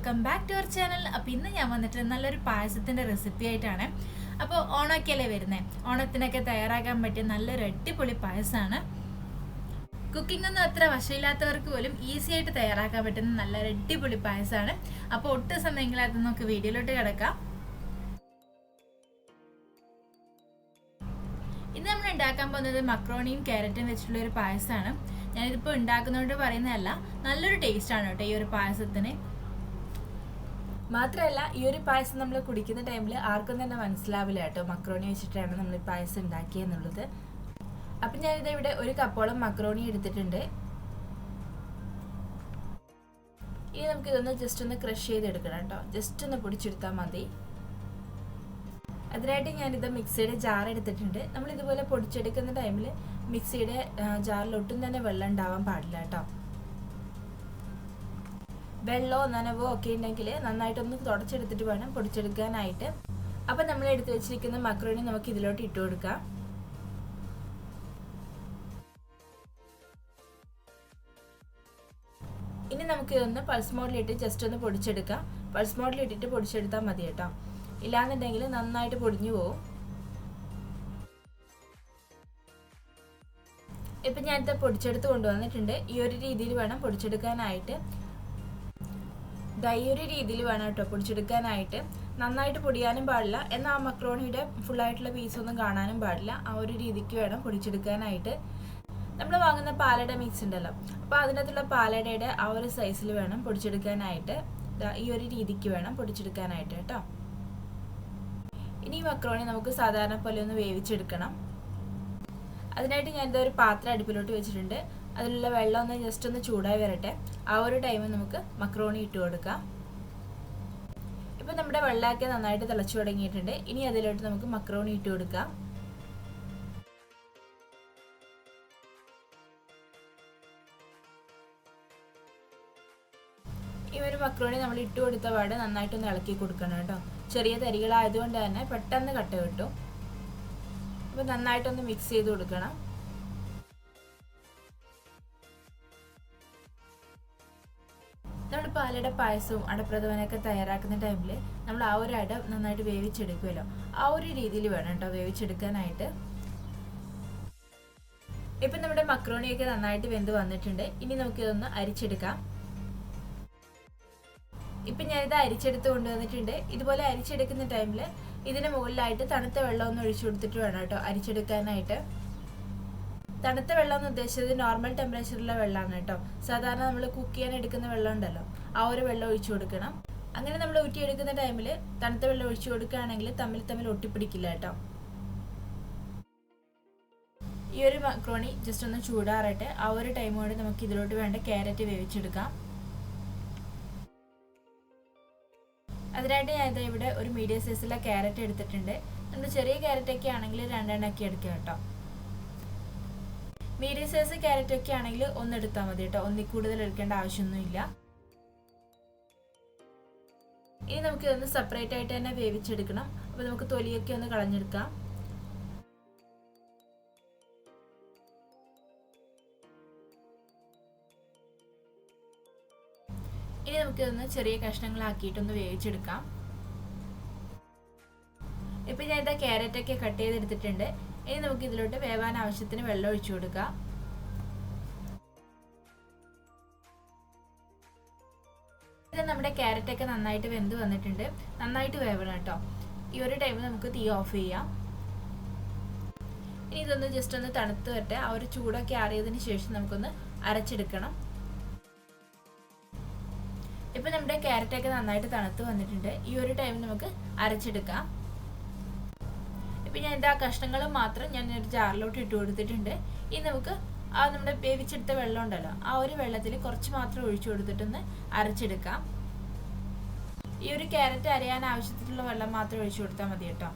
Welcome back to our channel. അപ്പോൾ ഇന്ന് ഞാൻ വന്നിട്ട് നല്ലൊരു പായസത്തിൻ്റെ റെസിപ്പി ആയിട്ടാണ്. അപ്പോൾ ഓണമൊക്കെയല്ലേ വരുന്നത്, ഓണത്തിനൊക്കെ തയ്യാറാക്കാൻ പറ്റിയ നല്ലൊരു അടിപൊളി പായസമാണ്. കുക്കിംഗ് ഒന്നും അത്ര വശമില്ലാത്തവർക്ക് പോലും ഈസി ആയിട്ട് തയ്യാറാക്കാൻ പറ്റുന്ന നല്ലൊരു അടിപൊളി പായസമാണ്. അപ്പോൾ ഒട്ടും സമയങ്ങളായിട്ട് നമുക്ക് വീഡിയോയിലോട്ട് കിടക്കാം. ഇന്ന് നമ്മൾ ഉണ്ടാക്കാൻ പോകുന്നത് മക്രോണിയും ക്യാരറ്റും വെച്ചിട്ടുള്ള ഒരു പായസമാണ്. ഞാനിതിപ്പോൾ ഉണ്ടാക്കുന്നതുകൊണ്ട് പറയുന്നതല്ല, നല്ലൊരു ടേസ്റ്റാണ് കേട്ടോ ഈ ഒരു പായസത്തിന്. മാത്രമല്ല ഈ ഒരു പായസം നമ്മൾ കുടിക്കുന്ന ടൈമിൽ ആർക്കും തന്നെ മനസ്സിലാവില്ല കേട്ടോ മക്രോണി വെച്ചിട്ടാണ് നമ്മൾ ഈ പായസം ഉണ്ടാക്കിയെന്നുള്ളത്. അപ്പം ഞാനിത് ഇവിടെ ഒരു കപ്പോളം മക്രോണി എടുത്തിട്ടുണ്ട്. ഇനി നമുക്കിതൊന്ന് ജസ്റ്റ് ഒന്ന് ക്രഷ് ചെയ്തെടുക്കണം കേട്ടോ, ജസ്റ്റ് ഒന്ന് പൊടിച്ചെടുത്താൽ മതി. അതിനായിട്ട് ഞാനിത് മിക്സിയുടെ ജാർ എടുത്തിട്ടുണ്ട്. നമ്മൾ ഇതുപോലെ പൊടിച്ചെടുക്കുന്ന ടൈമിൽ മിക്സിയുടെ ജാറിൽ ഒട്ടും തന്നെ വെള്ളം ഉണ്ടാവാൻ പാടില്ല കേട്ടോ. വെള്ളമോ നനവോ ഒക്കെ ഉണ്ടെങ്കിൽ നന്നായിട്ടൊന്ന് തുടച്ചെടുത്തിട്ട് വേണം പൊടിച്ചെടുക്കാനായിട്ട്. അപ്പം നമ്മൾ എടുത്ത് വെച്ചിരിക്കുന്ന മക്രോണി നമുക്ക് ഇതിലോട്ട് ഇട്ട് കൊടുക്കാം. ഇനി നമുക്ക് ഇതൊന്ന് പൾസ് മോഡിലിട്ട് ജസ്റ്റ് ഒന്ന് പൊടിച്ചെടുക്കാം. പൾസ് മോഡിലിട്ടിട്ട് പൊടിച്ചെടുത്താൽ മതി കേട്ടോ, ഇല്ലാന്നുണ്ടെങ്കിൽ നന്നായിട്ട് പൊടിഞ്ഞു പോകും. ഇപ്പം ഞാനിത് പൊടിച്ചെടുത്ത് കൊണ്ടുവന്നിട്ടുണ്ട്. ഈ ഒരു രീതിയിൽ വേണം പൊടിച്ചെടുക്കാനായിട്ട്. ഈ ഒരു രീതിയിൽ വേണം കേട്ടോ പൊടിച്ചെടുക്കാനായിട്ട്. നന്നായിട്ട് പൊടിയാനും പാടില്ല, എന്നാൽ ആ മക്രോണിയുടെ ഫുള്ളായിട്ടുള്ള പീസൊന്നും കാണാനും പാടില്ല. ആ ഒരു രീതിക്ക് വേണം പൊടിച്ചെടുക്കാനായിട്ട്. നമ്മൾ വാങ്ങുന്ന പാലട മിക്സ് ഉണ്ടല്ലോ, അപ്പോൾ അതിനകത്തുള്ള പാലടയുടെ ആ ഒരു സൈസിൽ വേണം പൊടിച്ചെടുക്കാനായിട്ട്. ഈ ഒരു രീതിക്ക് വേണം പൊടിച്ചെടുക്കാനായിട്ട് കേട്ടോ. ഇനി ഈ മക്രോണി നമുക്ക് സാധാരണ പോലെ ഒന്ന് വേവിച്ചെടുക്കണം. അതിനായിട്ട് ഞാനിത് ഒരു പാത്രം അടുപ്പിലോട്ട് വെച്ചിട്ടുണ്ട്. അതിലുള്ള വെള്ളം ഒന്ന് ജസ്റ്റ് ഒന്ന് ചൂടായി വരട്ടെ. ആ ഒരു ടൈമിൽ നമുക്ക് മക്രോണി ഇട്ട് കൊടുക്കാം. ഇപ്പം നമ്മുടെ വെള്ളമൊക്കെ നന്നായിട്ട് തിളച്ചു തുടങ്ങിയിട്ടുണ്ട്. ഇനി അതിലോട്ട് നമുക്ക് മക്രോണി ഇട്ട് കൊടുക്കാം. ഈ ഒരു മക്രോണി നമ്മൾ ഇട്ട് കൊടുത്ത പാട് നന്നായിട്ടൊന്ന് ഇളക്കി കൊടുക്കണം കേട്ടോ. ചെറിയ തരികളായതുകൊണ്ട് തന്നെ പെട്ടെന്ന് കട്ട കിട്ടും. അപ്പോൾ നന്നായിട്ടൊന്ന് മിക്സ് ചെയ്ത് കൊടുക്കണം. നമ്മൾ പാലട പായസവും അടപ്രഥമനൊക്കെ തയ്യാറാക്കുന്ന ടൈമിൽ നമ്മൾ ആ ഒരു അട നന്നായിട്ട് വേവിച്ചെടുക്കുമല്ലോ, ആ ഒരു രീതിയിൽ വേണം കേട്ടോ വേവിച്ചെടുക്കാനായിട്ട്. ഇപ്പം നമ്മുടെ മക്രോണിയൊക്കെ നന്നായിട്ട് വെന്ത് വന്നിട്ടുണ്ട്. ഇനി നമുക്കിതൊന്ന് അരിച്ചെടുക്കാം. ഇപ്പം ഞാനിത് അരിച്ചെടുത്ത് കൊണ്ടുവന്നിട്ടുണ്ട്. ഇതുപോലെ അരിച്ചെടുക്കുന്ന ടൈമിൽ ഇതിന് മുകളിലായിട്ട് തണുത്ത വെള്ളം ഒന്ന് ഒഴിച്ചു കൊടുത്തിട്ട് വേണം കേട്ടോ അരിച്ചെടുക്കാനായിട്ട്. തണുത്ത വെള്ളം എന്ന് ഉദ്ദേശിച്ചത് നോർമൽ ടെമ്പറേച്ചറിലുള്ള വെള്ളമാണ് കേട്ടോ. സാധാരണ നമ്മൾ കുക്ക് ചെയ്യാൻ എടുക്കുന്ന വെള്ളം ഉണ്ടല്ലോ, ആ ഒരു വെള്ളം ഒഴിച്ചു കൊടുക്കണം. അങ്ങനെ നമ്മൾ ഊറ്റിയെടുക്കുന്ന ടൈമിൽ തണുത്ത വെള്ളം ഒഴിച്ചു കൊടുക്കുകയാണെങ്കിൽ തമ്മിൽ ഒട്ടിപ്പിടിക്കില്ല കേട്ടോ. ഈ ഒരു മക്രോണി ജസ്റ്റ് ഒന്ന് ചൂടാറട്ടെ. ആ ഒരു ടൈം കൊണ്ട് നമുക്ക് ഇതിലോട്ട് വേണ്ട ക്യാരറ്റ് വേവിച്ചെടുക്കാം. അതിനായിട്ട് ഞാൻ ഇവിടെ ഒരു മീഡിയം സൈസിലെ ക്യാരറ്റ് എടുത്തിട്ടുണ്ട്. നമ്മൾ ചെറിയ ക്യാരറ്റൊക്കെ ആണെങ്കിൽ 2 എണ്ണമൊക്കെ എടുക്കുക കേട്ടോ. മീഡിയം സൈസ് ക്യാരറ്റൊക്കെ ആണെങ്കിൽ ഒന്നെടുത്താൽ മതി കേട്ടോ, ഒന്നിൽ കൂടുതൽ എടുക്കേണ്ട ആവശ്യമൊന്നുമില്ല. ഇനി നമുക്ക് ഇതൊന്ന് സെപ്പറേറ്റ് ആയിട്ട് തന്നെ വേവിച്ചെടുക്കണം. അപ്പോൾ നമുക്ക് തൊലിയൊക്കെ ഒന്ന് കളഞ്ഞെടുക്കാം. ഇനി നമുക്കിതൊന്ന് ചെറിയ കഷ്ണങ്ങളാക്കിയിട്ടൊന്ന് വേവിച്ചെടുക്കാം. ഇപ്പം ഞാൻ ഇതാ ക്യാരറ്റൊക്കെ കട്ട് ചെയ്തെടുത്തിട്ടുണ്ട്. ഇനി നമുക്ക് ഇതിലോട്ട് വേവാൻ ആവശ്യത്തിന് വെള്ളം ഒഴിച്ചു കൊടുക്കാം. ഇത് നമ്മുടെ ക്യാരറ്റൊക്കെ നന്നായിട്ട് വെന്ത് വന്നിട്ടുണ്ട്. നന്നായിട്ട് വേവണം കേട്ടോ. ഈ ഒരു ടൈമിൽ നമുക്ക് തീ ഓഫ് ചെയ്യാം. ഇനി ഇതൊന്ന് ജസ്റ്റ് ഒന്ന് തണുത്ത് വരട്ടെ. ആ ഒരു ചൂടൊക്കെ ആറിയതിന് ശേഷം നമുക്കൊന്ന് അരച്ചെടുക്കണം. ഇപ്പം നമ്മുടെ ക്യാരറ്റൊക്കെ നന്നായിട്ട് തണുത്ത് വന്നിട്ടുണ്ട്. ഈ ഒരു ടൈമിൽ നമുക്ക് അരച്ചെടുക്കാം. ഇപ്പം ഞാൻ ഇതാ കഷ്ണങ്ങൾ മാത്രം ഞാൻ ഒരു ജാറിലോട്ട് ഇട്ട് കൊടുത്തിട്ടുണ്ട്. ഇനി നമുക്ക് ആ നമ്മുടെ വേവിച്ചെടുത്ത വെള്ളം ഉണ്ടല്ലോ, ആ ഒരു വെള്ളത്തിൽ കുറച്ച് മാത്രം ഒഴിച്ചു കൊടുത്തിട്ടൊന്ന് അരച്ചെടുക്കാം. ഈ ഒരു ക്യാരറ്റ് അരയാൻ ആവശ്യത്തിലുള്ള വെള്ളം മാത്രം ഒഴിച്ചു കൊടുത്താൽ മതി കേട്ടോ.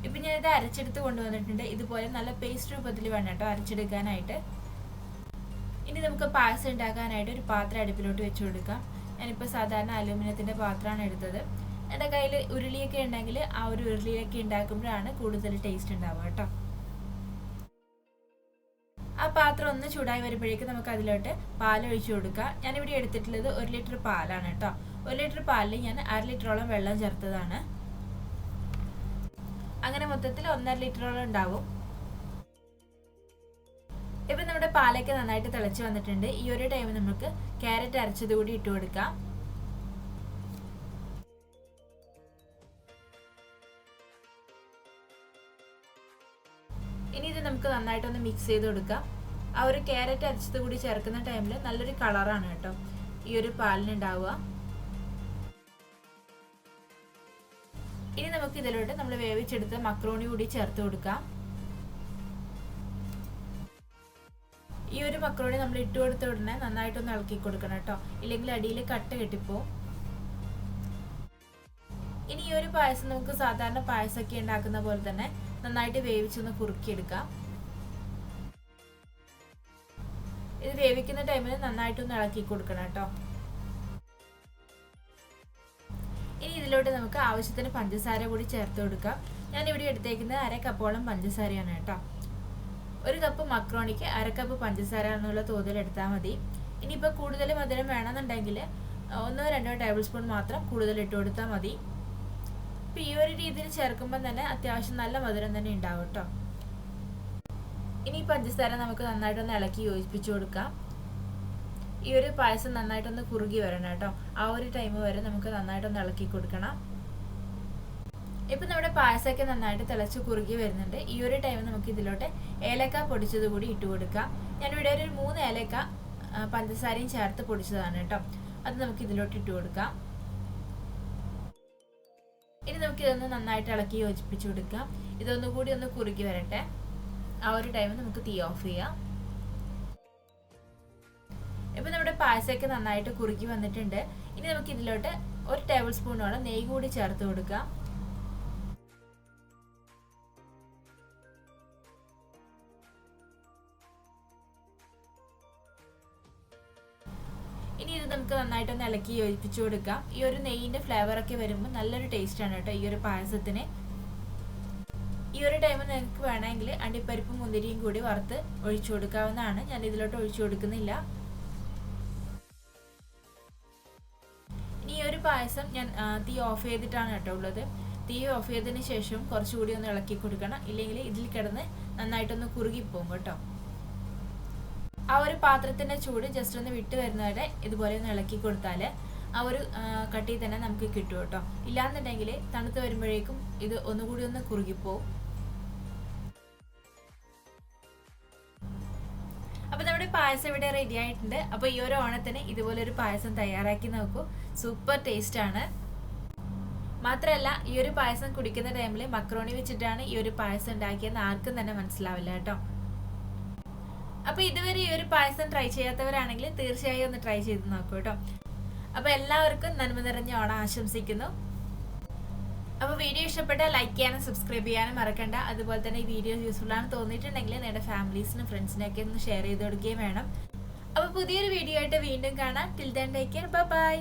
ഇപ്പം ഞാനിത് അരച്ചെടുത്ത് കൊണ്ടുവന്നിട്ടുണ്ട്. ഇതുപോലെ നല്ല പേസ്റ്റ് രൂപത്തിൽ വേണം കേട്ടോ അരച്ചെടുക്കാനായിട്ട്. ഇനി നമുക്ക് പായസം ഉണ്ടാക്കാനായിട്ട് ഒരു പാത്രം അടുപ്പിലോട്ട് വെച്ച് കൊടുക്കാം. ഞാനിപ്പോൾ സാധാരണ അലൂമിനിയത്തിൻ്റെ പാത്രമാണ് എടുത്തത്. എൻ്റെ കയ്യിൽ ഉരുളിയൊക്കെ ഉണ്ടെങ്കിൽ ആ ഒരു ഉരുളിയൊക്കെ ഉണ്ടാക്കുമ്പോഴാണ് കൂടുതൽ ടേസ്റ്റ് ഉണ്ടാവുക കേട്ടോ. ആ പാത്രം ഒന്ന് ചൂടായി വരുമ്പോഴേക്കും നമുക്ക് അതിലോട്ട് പാൽ ഒഴിച്ചു കൊടുക്കാം. ഞാനിവിടെ എടുത്തിട്ടുള്ളത് 1 ലിറ്റർ പാലാണ് കേട്ടോ. 1 ലിറ്റർ പാലിൽ ഞാൻ 1/2 ലിറ്ററോളം വെള്ളം ചേർത്തതാണ്. അങ്ങനെ മൊത്തത്തിൽ 1.5 ലിറ്ററോളം ഉണ്ടാവും. ഇപ്പം നമ്മുടെ പാലൊക്കെ നന്നായിട്ട് തിളച്ച് വന്നിട്ടുണ്ട്. ഈ ഒരു ടൈം നമുക്ക് ക്യാരറ്റ് അരച്ചത് കൂടി ഇട്ട് കൊടുക്കാം. ഇനി ഇത് നമുക്ക് നന്നായിട്ടൊന്ന് മിക്സ് ചെയ്ത് കൊടുക്കാം. ആ ഒരു ക്യാരറ്റ് അരച്ചത് കൂടി ചേർക്കുന്ന ടൈമിൽ നല്ലൊരു കളറാണ് കേട്ടോ ഈ ഒരു പാലിനുണ്ടാവുക. ഇനി നമുക്ക് ഇതിലോട്ട് നമ്മൾ വേവിച്ചെടുത്ത മക്രോണി കൂടി ചേർത്ത് കൊടുക്കാം. ഈ ഒരു മക്രോണി നമ്മൾ ഇട്ട് കൊടുത്ത ഉടനെ നന്നായിട്ടൊന്ന് ഇളക്കി കൊടുക്കണം കേട്ടോ, ഇല്ലെങ്കിൽ അടിയിൽ കട്ട കെട്ടിപ്പോ. ഇനി ഈ ഒരു പായസം നമുക്ക് സാധാരണ പായസമൊക്കെ ഉണ്ടാക്കുന്ന പോലെ തന്നെ നന്നായിട്ട് വേവിച്ചൊന്ന് കുറുക്കിയെടുക്കാം. ഇത് വേവിക്കുന്ന ടൈമിൽ നന്നായിട്ടൊന്ന് ഇളക്കി കൊടുക്കണം കേട്ടോ. ഇനി ഇതിലോട്ട് നമുക്ക് ആവശ്യത്തിന് പഞ്ചസാര കൂടി ചേർത്ത് കൊടുക്കാം. ഞാനിവിടെ എടുത്തേക്കുന്നത് 1/2 കപ്പോളം പഞ്ചസാരയാണ് കേട്ടോ. 1 കപ്പ് മക്രോണിക്ക് 1/2 കപ്പ് പഞ്ചസാര എന്നുള്ള തോതിൽ എടുത്താൽ മതി. ഇനിയിപ്പോൾ കൂടുതൽ മധുരം വേണമെന്നുണ്ടെങ്കിൽ 1-2 ടേബിൾ സ്പൂൺ മാത്രം കൂടുതൽ ഇട്ട് കൊടുത്താൽ മതി. ഇപ്പം ഈ ഒരു രീതിയിൽ ചേർക്കുമ്പോൾ തന്നെ അത്യാവശ്യം നല്ല മധുരം തന്നെ ഉണ്ടാവും കേട്ടോ. ഇനി പഞ്ചസാര നമുക്ക് നന്നായിട്ടൊന്ന് ഇളക്കി യോജിപ്പിച്ചു കൊടുക്കാം. ഈ ഒരു പായസം നന്നായിട്ടൊന്ന് കുറുകി വരണം കേട്ടോ. ആ ഒരു ടൈം വരെ നമുക്ക് നന്നായിട്ടൊന്ന് ഇളക്കി കൊടുക്കണം. ഇപ്പം നമ്മുടെ പായസമൊക്കെ നന്നായിട്ട് തിളച്ച് കുറുകി വരുന്നുണ്ട്. ഈ ഒരു ടൈം നമുക്ക് ഇതിലോട്ട് ഏലക്ക പൊടിച്ചത് കൂടി ഇട്ട് കൊടുക്കാം. ഞാനിവിടെ ഒരു 3 ഏലക്ക പഞ്ചസാരയും ചേർത്ത് പൊടിച്ചതാണ് കേട്ടോ. അത് നമുക്ക് ഇതിലോട്ട് ഇട്ട് കൊടുക്കാം. ഇനി നമുക്ക് ഇതൊന്ന് നന്നായിട്ട് ഇളക്കി യോജിപ്പിച്ചു കൊടുക്കാം. ഇതൊന്നുകൂടി ഒന്ന് കുറുകി വരട്ടെ. ആ ഒരു ടൈം നമുക്ക് തീ ഓഫ് ചെയ്യാം. ഇപ്പം നമ്മുടെ പായസമൊക്കെ നന്നായിട്ട് കുറുകി വന്നിട്ടുണ്ട്. ഇനി നമുക്ക് ഇതിലോട്ട് 1 ടേബിൾ സ്പൂണോളം നെയ്യ് കൂടി ചേർത്ത് കൊടുക്കാം. ഇനി ഇത് നമുക്ക് നന്നായിട്ടൊന്ന് ഇളക്കി യോജിപ്പിച്ചു കൊടുക്കാം. ഈ ഒരു നെയ്യിൻ്റെ ഫ്ലേവറൊക്കെ വരുമ്പോൾ നല്ലൊരു ടേസ്റ്റാണ് കേട്ടോ ഈ ഒരു പായസത്തിന്. ഈ ഒരു ടൈമിൽ നിങ്ങൾക്ക് വേണമെങ്കിൽ അണ്ടിപ്പരിപ്പും മുന്തിരിയും കൂടി വറുത്ത് ഒഴിച്ചു കൊടുക്കാവുന്നതാണ്. ഞാൻ ഇതിലോട്ട് ഒഴിച്ചു കൊടുക്കുന്നില്ല. ഇനി ഈ ഒരു പായസം ഞാൻ തീ ഓഫ് ചെയ്തിട്ടാണ് കേട്ടോ ഉള്ളത്. തീ ഓഫ് ചെയ്തതിന് ശേഷം കുറച്ചുകൂടി ഒന്ന് ഇളക്കി കൊടുക്കണം, ഇല്ലെങ്കിൽ ഇതിൽ കിടന്ന് നന്നായിട്ടൊന്ന് കുറുകിപ്പോകും കേട്ടോ. ആ ഒരു പാത്രത്തിൻ്റെ ചൂട് ജസ്റ്റ് ഒന്ന് വിട്ട് വരുന്നവരെ ഇതുപോലെ ഒന്ന് ഇളക്കി കൊടുത്താൽ ആ ഒരു കട്ടി തന്നെ നമുക്ക് കിട്ടും കേട്ടോ. ഇല്ലാന്നുണ്ടെങ്കിൽ തണുത്ത് വരുമ്പോഴേക്കും ഇത് ഒന്നുകൂടി ഒന്ന് കുറുകിപ്പോവും. അപ്പോൾ നമ്മുടെ പായസം ഇവിടെ റെഡി ആയിട്ടുണ്ട്. അപ്പോൾ ഈ ഒരു ഓണത്തിന് ഇതുപോലൊരു പായസം തയ്യാറാക്കി നോക്കൂ. സൂപ്പർ ടേസ്റ്റ് ആണ്. മാത്രമല്ല ഈ ഒരു പായസം കുടിക്കുന്ന ടൈമിൽ മക്രോണി വെച്ചിട്ടാണ് ഈ ഒരു പായസം ഉണ്ടാക്കിയെന്ന് ആർക്കും തന്നെ മനസ്സിലാവില്ല കേട്ടോ. അപ്പോൾ ഇതുവരെ ഈ ഒരു പായസം ട്രൈ ചെയ്യാത്തവരാണെങ്കിൽ തീർച്ചയായും ഒന്ന് ട്രൈ ചെയ്ത് നോക്കൂ കേട്ടോ. അപ്പോൾ എല്ലാവർക്കും നന്മ നിറഞ്ഞ ഓണം ആശംസിക്കുന്നു. അപ്പോൾ വീഡിയോ ഇഷ്ടപ്പെട്ടാൽ ലൈക്ക് ചെയ്യാനും സബ്സ്ക്രൈബ് ചെയ്യാനും മറക്കണ്ട. അതുപോലെ തന്നെ ഈ വീഡിയോ യൂസ്ഫുൾ ആണെന്ന് തോന്നിയിട്ടുണ്ടെങ്കിൽ നിങ്ങളുടെ ഫാമിലീസിനും ഫ്രണ്ട്സിനൊക്കെ ഒന്ന് ഷെയർ ചെയ്ത് കൊടുക്കുകയും വേണം. അപ്പോൾ പുതിയൊരു വീഡിയോ ആയിട്ട് വീണ്ടും കാണാം. Till then take care. By.